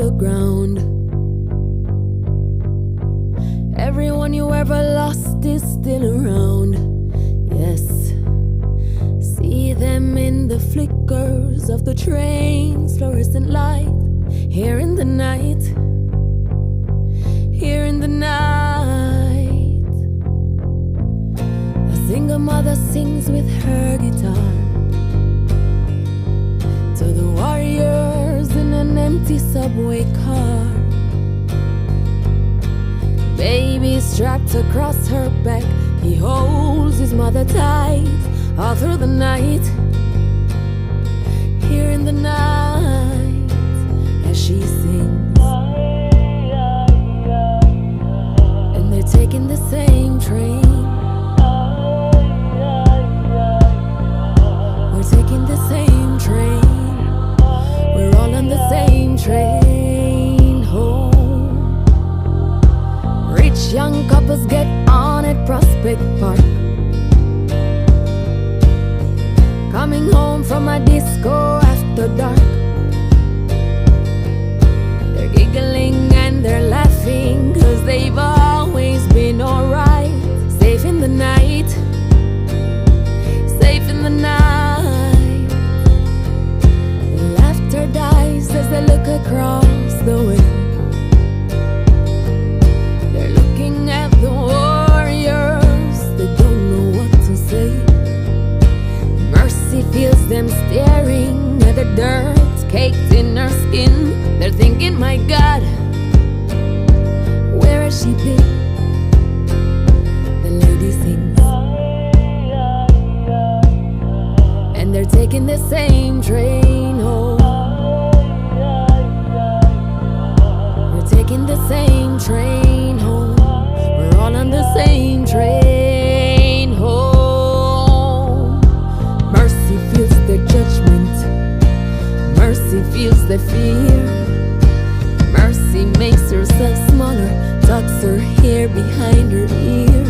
the ground. Everyone you ever lost is still around. Yes, see them in the flickers of the train's fluorescent light. Here in the night, here in the night. A single mother sings with her guitar to the warriors in an empty subway car. Baby strapped across her back, he holds his mother tight all through the night. Here in the night, as she sings, and they're taking the same train. We're taking the same train. We're all on the same train home. Rich young couples get on at Prospect Park, coming home from a disco after dark. They're giggling and they're laughing, 'cause they've always been alright. Safe in the night, safe in the night. Laughter dies as they look across the way. They're looking at the warriors, they don't know what to say. Mercy feels them staring at the dirt caked in her skin. They're thinking, my God, where has she been? The lady sings, and they're taking the same train home. We're taking the same train home. We're all on the same train home. Mercy feels their judgment, mercy feels their fear. Mercy makes herself smaller, tucks her hair behind her ear.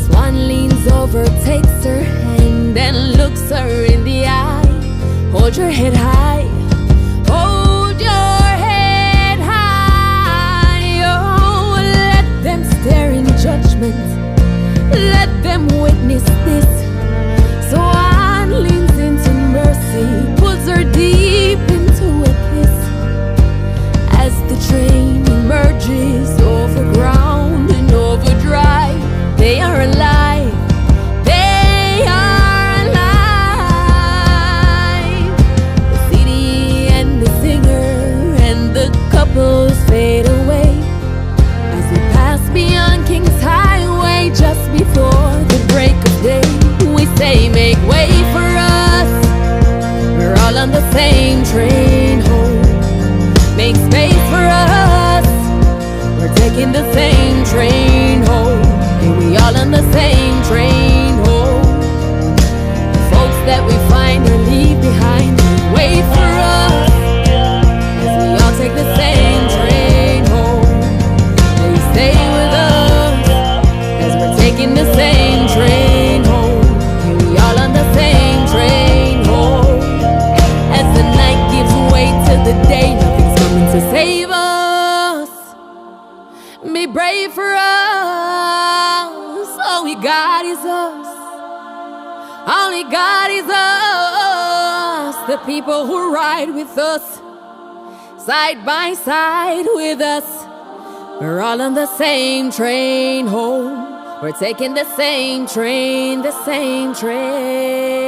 Swan leans over, takes her hand and looks her in the eye. Hold your head high, hold your head high. Oh, let them stare in judgment, let them witness this. Swan leans into mercy, pulls her deep into a kiss. As the train emerges over ground and over dry, they are alive, they are alive. The city and the singer and the couples fade away as we pass beyond King's Highway. Just before the break of day, we say, make way for us. We're all on the same train home. Make space for us. We're taking the same train home. And we all on the same train home. The folks that we find or leave behind, wait for us as we all take the same train home. They stay with us as we're taking the same train home. And we all on the same train home. As the night gives way to the day, nothing's coming to save us. Be brave for us. All we got is us. All we got is us. The people who ride with us, side by side with us. We're all on the same train home. We're taking the same train, the same train.